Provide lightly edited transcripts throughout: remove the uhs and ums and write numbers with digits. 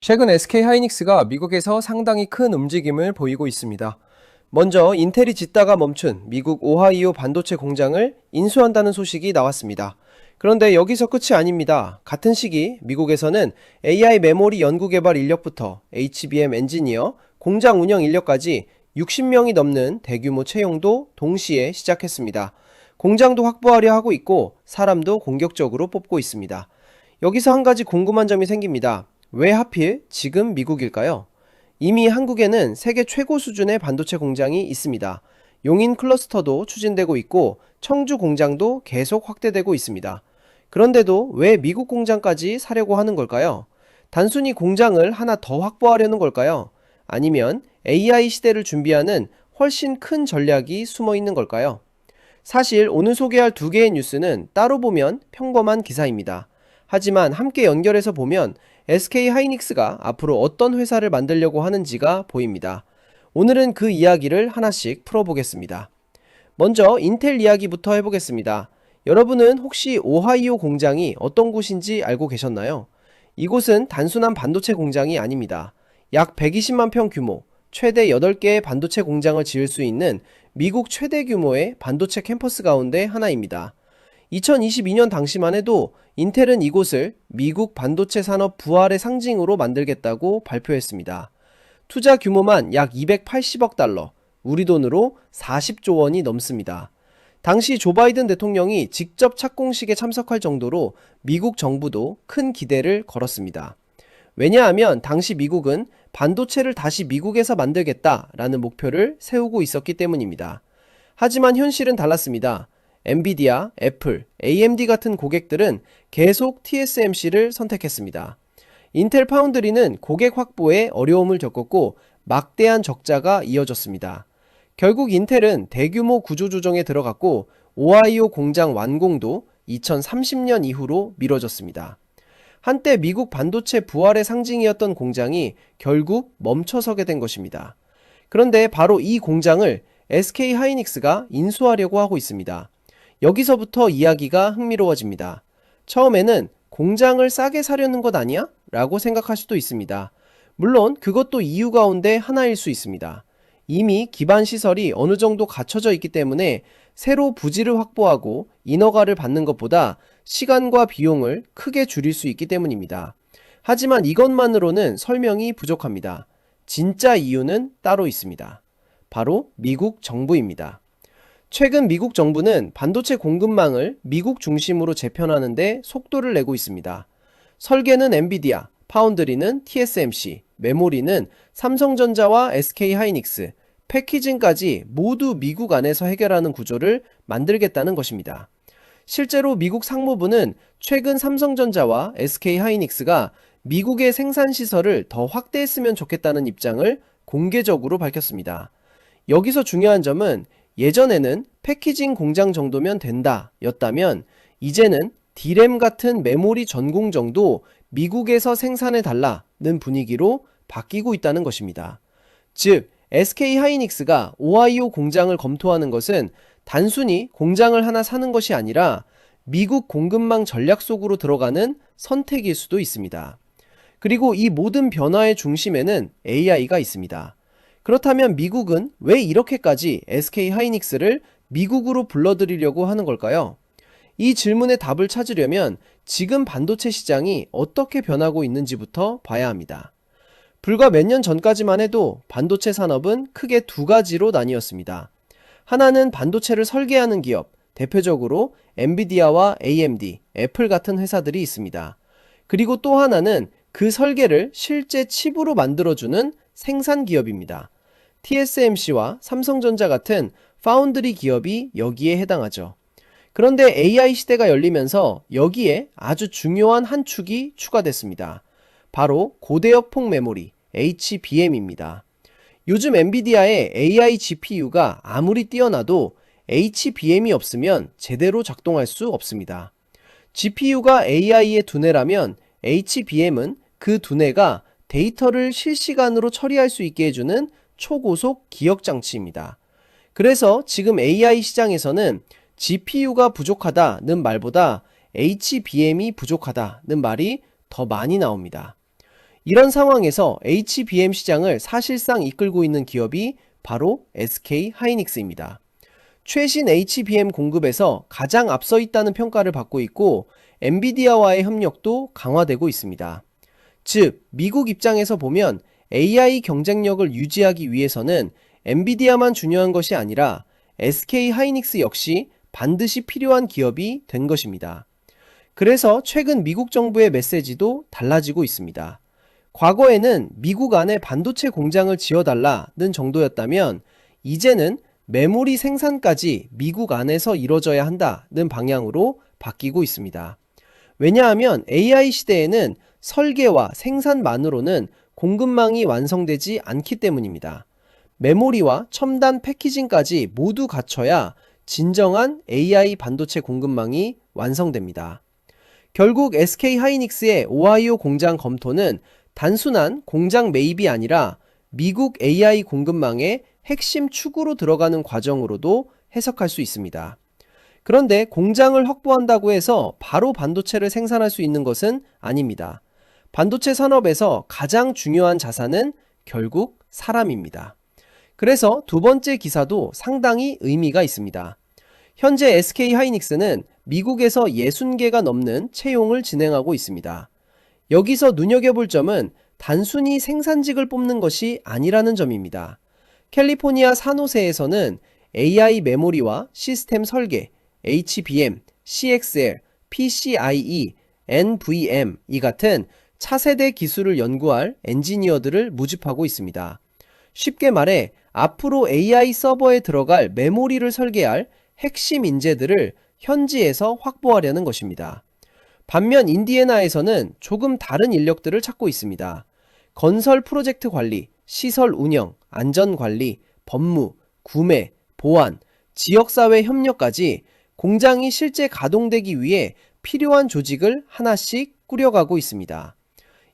최근 SK 하이닉스가 미국에서 상당히 큰 움직임을 보이고 있습니다. 먼저 인텔이 짓다가 멈춘 미국 오하이오 반도체 공장을 인수한다는 소식이 나왔습니다. 그런데 여기서 끝이 아닙니다. 같은 시기 미국에서는 AI 메모리 연구개발 인력부터 HBM 엔지니어, 공장 운영 인력까지 60명이 넘는 대규모 채용도 동시에 시작했습니다. 공장도 확보하려 하고 있고 사람도 공격적으로 뽑고 있습니다. 여기서 한 가지 궁금한 점이 생깁니다. 왜 하필 지금 미국일까요? 이미 한국에는 세계 최고 수준의 반도체 공장이 있습니다. 용인 클러스터도 추진되고 있고 청주 공장도 계속 확대되고 있습니다. 그런데도 왜 미국 공장까지 사려고 하는 걸까요? 단순히 공장을 하나 더 확보하려는 걸까요? 아니면 AI 시대를 준비하는 훨씬 큰 전략이 숨어 있는 걸까요? 사실 오늘 소개할 두 개의 뉴스는 따로 보면 평범한 기사입니다. 하지만 함께 연결해서 보면 SK하이닉스가 앞으로 어떤 회사를 만들려고 하는지가 보입니다. 오늘은 그 이야기를 하나씩 풀어보겠습니다. 먼저 인텔 이야기부터 해보겠습니다. 여러분은 혹시 오하이오 공장이 어떤 곳인지 알고 계셨나요? 이곳은 단순한 반도체 공장이 아닙니다. 약 120만 평 규모, 최대 8개의 반도체 공장을 지을 수 있는 미국 최대 규모의 반도체 캠퍼스 가운데 하나입니다. 2022년 당시만 해도 인텔은 이곳을 미국 반도체 산업 부활의 상징으로 만들겠다고 발표했습니다. 투자 규모만 약 280억 달러, 우리 돈으로 40조 원이 넘습니다. 당시 조 바이든 대통령이 직접 착공식에 참석할 정도로 미국 정부도 큰 기대를 걸었습니다. 왜냐하면 당시 미국은 반도체를 다시 미국에서 만들겠다라는 목표를 세우고 있었기 때문입니다. 하지만 현실은 달랐습니다. 엔비디아, 애플, AMD 같은 고객들은 계속 TSMC를 선택했습니다. 인텔 파운드리는 고객 확보에 어려움을 겪었고 막대한 적자가 이어졌습니다. 결국 인텔은 대규모 구조조정에 들어갔고 오하이오 공장 완공도 2030년 이후로 미뤄졌습니다. 한때 미국 반도체 부활의 상징이었던 공장이 결국 멈춰서게 된 것입니다. 그런데 바로 이 공장을 SK하이닉스가 인수하려고 하고 있습니다. 여기서부터 이야기가 흥미로워집니다. 처음에는 공장을 싸게 사려는 것 아니야? 라고 생각할 수도 있습니다. 물론 그것도 이유 가운데 하나일 수 있습니다. 이미 기반 시설이 어느 정도 갖춰져 있기 때문에 새로 부지를 확보하고 인허가를 받는 것보다 시간과 비용을 크게 줄일 수 있기 때문입니다. 하지만 이것만으로는 설명이 부족합니다. 진짜 이유는 따로 있습니다. 바로 미국 정부입니다. 최근 미국 정부는 반도체 공급망을 미국 중심으로 재편하는 데 속도를 내고 있습니다. 설계는 엔비디아, 파운드리는 TSMC, 메모리는 삼성전자와 SK하이닉스, 패키징까지 모두 미국 안에서 해결하는 구조를 만들겠다는 것입니다. 실제로 미국 상무부는 최근 삼성전자와 SK하이닉스가 미국의 생산 시설을 더 확대했으면 좋겠다는 입장을 공개적으로 밝혔습니다. 여기서 중요한 점은 예전에는 패키징 공장 정도면 된다 였다면 이제는 D램 같은 메모리 전공정도 미국에서 생산해 달라는 분위기로 바뀌고 있다는 것입니다. 즉 SK하이닉스가 오하이오 공장을 검토하는 것은 단순히 공장을 하나 사는 것이 아니라 미국 공급망 전략 속으로 들어가는 선택일 수도 있습니다. 그리고 이 모든 변화의 중심에는 AI가 있습니다. 그렇다면 미국은 왜 이렇게까지 SK하이닉스를 미국으로 불러들이려고 하는 걸까요? 이 질문의 답을 찾으려면 지금 반도체 시장이 어떻게 변하고 있는지부터 봐야 합니다. 불과 몇 년 전까지만 해도 반도체 산업은 크게 두 가지로 나뉘었습니다. 하나는 반도체를 설계하는 기업, 대표적으로 엔비디아와 AMD, 애플 같은 회사들이 있습니다. 그리고 또 하나는 그 설계를 실제 칩으로 만들어주는 생산 기업입니다. TSMC와 삼성전자 같은 파운드리 기업이 여기에 해당하죠. 그런데 AI 시대가 열리면서 여기에 아주 중요한 한 축이 추가됐습니다. 바로 고대역폭 메모리, HBM입니다. 요즘 엔비디아의 AI GPU가 아무리 뛰어나도 HBM이 없으면 제대로 작동할 수 없습니다. GPU가 AI의 두뇌라면 HBM은 그 두뇌가 데이터를 실시간으로 처리할 수 있게 해주는 초고속 기억장치입니다. 그래서 지금 AI 시장에서는 GPU가 부족하다는 말보다 HBM이 부족하다는 말이 더 많이 나옵니다. 이런 상황에서 HBM 시장을 사실상 이끌고 있는 기업이 바로 SK 하이닉스입니다. 최신 HBM 공급에서 가장 앞서 있다는 평가를 받고 있고 엔비디아와의 협력도 강화되고 있습니다. 즉, 미국 입장에서 보면 AI 경쟁력을 유지하기 위해서는 엔비디아만 중요한 것이 아니라 SK 하이닉스 역시 반드시 필요한 기업이 된 것입니다. 그래서 최근 미국 정부의 메시지도 달라지고 있습니다. 과거에는 미국 안에 반도체 공장을 지어달라는 정도였다면 이제는 메모리 생산까지 미국 안에서 이뤄져야 한다는 방향으로 바뀌고 있습니다. 왜냐하면 AI 시대에는 설계와 생산만으로는 공급망이 완성되지 않기 때문입니다. 메모리와 첨단 패키징까지 모두 갖춰야 진정한 AI 반도체 공급망이 완성됩니다. 결국 SK 하이닉스의 오하이오 공장 검토는 단순한 공장 매입이 아니라 미국 AI 공급망의 핵심 축으로 들어가는 과정으로도 해석할 수 있습니다. 그런데 공장을 확보한다고 해서 바로 반도체를 생산할 수 있는 것은 아닙니다. 반도체 산업에서 가장 중요한 자산은 결국 사람입니다. 그래서 두 번째 기사도 상당히 의미가 있습니다. 현재 SK 하이닉스는 미국에서 60개가 넘는 채용을 진행하고 있습니다. 여기서 눈여겨볼 점은 단순히 생산직을 뽑는 것이 아니라는 점입니다. 캘리포니아 산호세에서는 AI 메모리와 시스템 설계, HBM, CXL, PCIe, NVM 이 같은 차세대 기술을 연구할 엔지니어들을 모집하고 있습니다. 쉽게 말해 앞으로 AI 서버에 들어갈 메모리를 설계할 핵심 인재들을 현지에서 확보하려는 것입니다. 반면 인디애나에서는 조금 다른 인력들을 찾고 있습니다. 건설 프로젝트 관리, 시설 운영, 안전 관리, 법무, 구매, 보안, 지역사회 협력까지 공장이 실제 가동되기 위해 필요한 조직을 하나씩 꾸려가고 있습니다.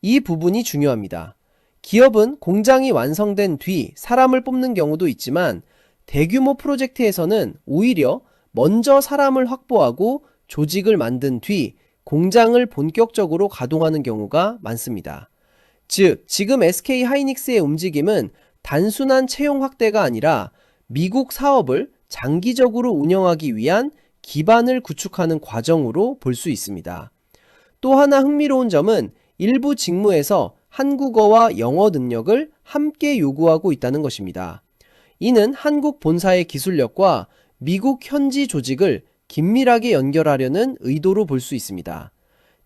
이 부분이 중요합니다. 기업은 공장이 완성된 뒤 사람을 뽑는 경우도 있지만 대규모 프로젝트에서는 오히려 먼저 사람을 확보하고 조직을 만든 뒤 공장을 본격적으로 가동하는 경우가 많습니다. 즉, 지금 SK 하이닉스의 움직임은 단순한 채용 확대가 아니라 미국 사업을 장기적으로 운영하기 위한 기반을 구축하는 과정으로 볼 수 있습니다. 또 하나 흥미로운 점은 일부 직무에서 한국어와 영어 능력을 함께 요구하고 있다는 것입니다. 이는 한국 본사의 기술력과 미국 현지 조직을 긴밀하게 연결하려는 의도로 볼 수 있습니다.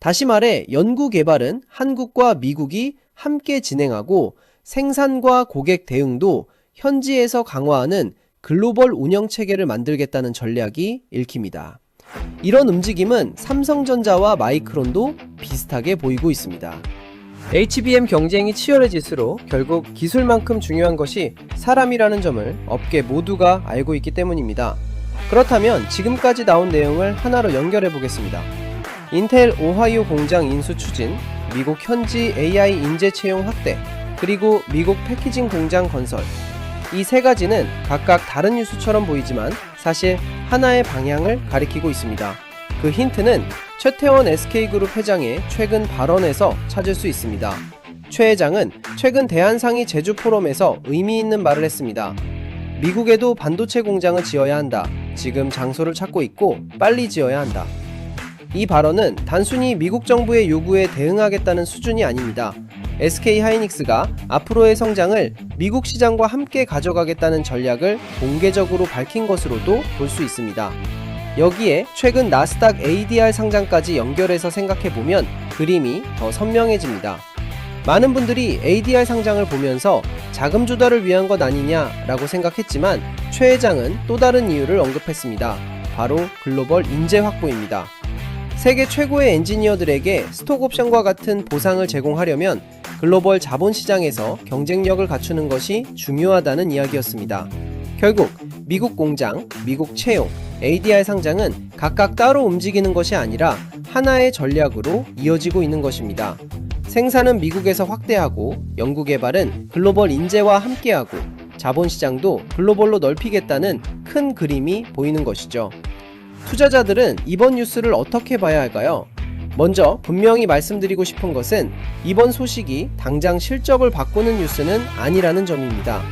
다시 말해 연구 개발은 한국과 미국이 함께 진행하고 생산과 고객 대응도 현지에서 강화하는 글로벌 운영 체계를 만들겠다는 전략이 읽힙니다. 이런 움직임은 삼성전자와 마이크론도 비슷하게 보이고 있습니다. HBM 경쟁이 치열해질수록 결국 기술만큼 중요한 것이 사람이라는 점을 업계 모두가 알고 있기 때문입니다. 그렇다면 지금까지 나온 내용을 하나로 연결해 보겠습니다. 인텔 오하이오 공장 인수 추진, 미국 현지 AI 인재 채용 확대, 그리고 미국 패키징 공장 건설. 이 세 가지는 각각 다른 뉴스처럼 보이지만 사실 하나의 방향을 가리키고 있습니다. 그 힌트는 최태원 SK그룹 회장의 최근 발언에서 찾을 수 있습니다. 최 회장은 최근 대한상의 제주 포럼에서 의미 있는 말을 했습니다. 미국에도 반도체 공장을 지어야 한다. 지금 장소를 찾고 있고 빨리 지어야 한다. 이 발언은 단순히 미국 정부의 요구에 대응하겠다는 수준이 아닙니다. SK 하이닉스가 앞으로의 성장을 미국 시장과 함께 가져가겠다는 전략을 공개적으로 밝힌 것으로도 볼 수 있습니다. 여기에 최근 나스닥 ADR 상장까지 연결해서 생각해보면 그림이 더 선명해집니다. 많은 분들이 ADR 상장을 보면서 자금 조달을 위한 것 아니냐라고 생각했지만 최 회장은 또 다른 이유를 언급했습니다. 바로 글로벌 인재 확보입니다. 세계 최고의 엔지니어들에게 스톡옵션과 같은 보상을 제공하려면 글로벌 자본시장에서 경쟁력을 갖추는 것이 중요하다는 이야기였습니다. 결국 미국 공장, 미국 채용, ADR 상장은 각각 따로 움직이는 것이 아니라 하나의 전략으로 이어지고 있는 것입니다. 생산은 미국에서 확대하고 연구개발은 글로벌 인재와 함께하고 자본시장도 글로벌로 넓히겠다는 큰 그림이 보이는 것이죠. 투자자들은 이번 뉴스를 어떻게 봐야 할까요? 먼저 분명히 말씀드리고 싶은 것은 이번 소식이 당장 실적을 바꾸는 뉴스는 아니라는 점입니다.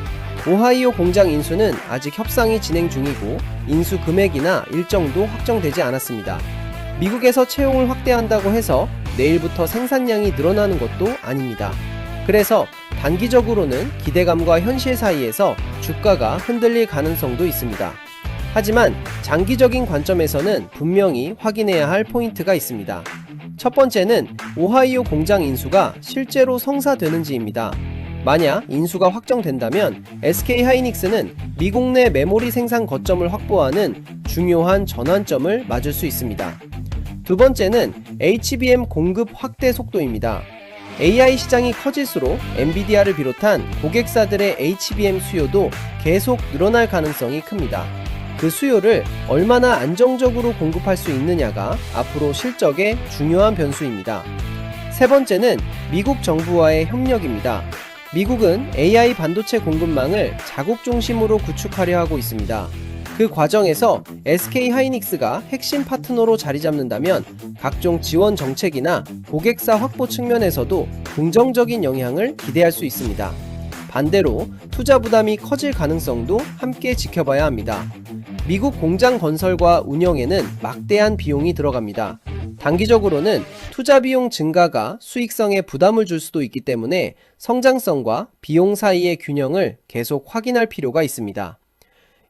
오하이오 공장 인수는 아직 협상이 진행 중이고 인수 금액이나 일정도 확정되지 않았습니다. 미국에서 채용을 확대한다고 해서 내일부터 생산량이 늘어나는 것도 아닙니다. 그래서 단기적으로는 기대감과 현실 사이에서 주가가 흔들릴 가능성도 있습니다. 하지만 장기적인 관점에서는 분명히 확인해야 할 포인트가 있습니다. 첫 번째는 오하이오 공장 인수가 실제로 성사되는지입니다. 만약 인수가 확정된다면 SK하이닉스는 미국 내 메모리 생산 거점을 확보하는 중요한 전환점을 맞을 수 있습니다. 두 번째는 HBM 공급 확대 속도입니다. AI 시장이 커질수록 엔비디아를 비롯한 고객사들의 HBM 수요도 계속 늘어날 가능성이 큽니다. 그 수요를 얼마나 안정적으로 공급할 수 있느냐가 앞으로 실적의 중요한 변수입니다. 세 번째는 미국 정부와의 협력입니다. 미국은 AI 반도체 공급망을 자국 중심으로 구축하려 하고 있습니다. 그 과정에서 SK하이닉스가 핵심 파트너로 자리 잡는다면 각종 지원 정책이나 고객사 확보 측면에서도 긍정적인 영향을 기대할 수 있습니다. 반대로 투자 부담이 커질 가능성도 함께 지켜봐야 합니다. 미국 공장 건설과 운영에는 막대한 비용이 들어갑니다. 단기적으로는 투자 비용 증가가 수익성에 부담을 줄 수도 있기 때문에 성장성과 비용 사이의 균형을 계속 확인할 필요가 있습니다.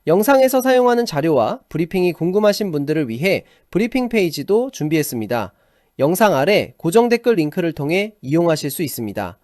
영상에서 사용하는 자료와 브리핑이 궁금하신 분들을 위해 브리핑 페이지도 준비했습니다. 영상 아래 고정 댓글 링크를 통해 이용하실 수 있습니다.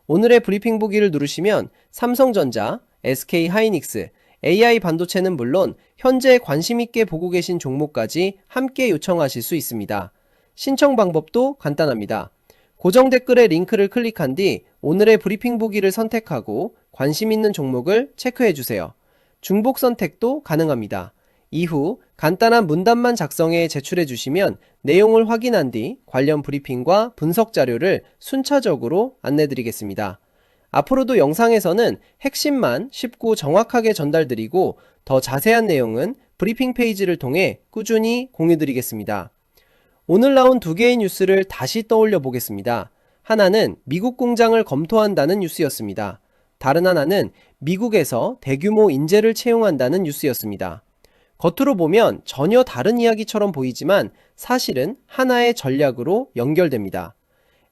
오늘의 브리핑 보기를 누르시면 삼성전자, SK하이닉스, AI 반도체는 물론 현재 관심있게 보고 계신 종목까지 함께 요청하실 수 있습니다. 신청 방법도 간단합니다. 고정 댓글에 링크를 클릭한 뒤 오늘의 브리핑 보기를 선택하고 관심 있는 종목을 체크해주세요. 중복 선택도 가능합니다. 이후 간단한 문단만 작성해 제출해 주시면 내용을 확인한 뒤 관련 브리핑과 분석 자료를 순차적으로 안내 드리겠습니다. 앞으로도 영상에서는 핵심만 쉽고 정확하게 전달드리고 더 자세한 내용은 브리핑 페이지를 통해 꾸준히 공유 드리겠습니다. 오늘 나온 두 개의 뉴스를 다시 떠올려 보겠습니다. 하나는 미국 공장을 검토한다는 뉴스였습니다. 다른 하나는 미국에서 대규모 인재를 채용한다는 뉴스였습니다. 겉으로 보면 전혀 다른 이야기처럼 보이지만 사실은 하나의 전략으로 연결됩니다.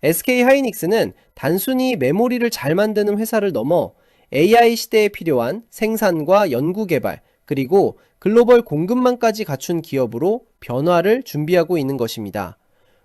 SK하이닉스는 단순히 메모리를 잘 만드는 회사를 넘어 AI 시대에 필요한 생산과 연구개발 그리고 글로벌 공급망까지 갖춘 기업으로 변화를 준비하고 있는 것입니다.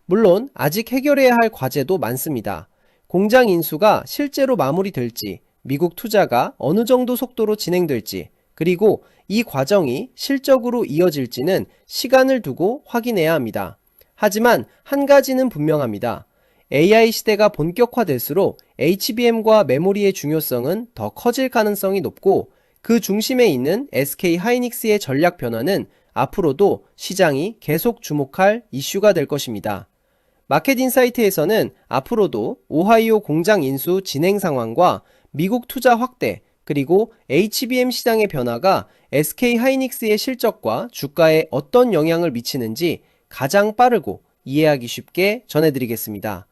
물론 아직 해결해야 할 과제도 많습니다. 공장 인수가 실제로 마무리될지, 미국 투자가 어느 정도 속도로 진행될지, 그리고 이 과정이 실적으로 이어질지는 시간을 두고 확인해야 합니다. 하지만 한 가지는 분명합니다. AI 시대가 본격화될수록 HBM과 메모리의 중요성은 더 커질 가능성이 높고 그 중심에 있는 SK하이닉스의 전략 변화는 앞으로도 시장이 계속 주목할 이슈가 될 것입니다. 마켓인사이트에서는 앞으로도 오하이오 공장 인수 진행 상황과 미국 투자 확대, 그리고 HBM 시장의 변화가 SK하이닉스의 실적과 주가에 어떤 영향을 미치는지 가장 빠르고 이해하기 쉽게 전해드리겠습니다.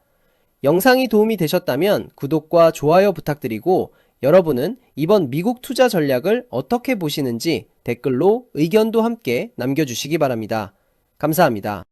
영상이 도움이 되셨다면 구독과 좋아요 부탁드리고 여러분은 이번 미국 투자 전략을 어떻게 보시는지 댓글로 의견도 함께 남겨주시기 바랍니다. 감사합니다.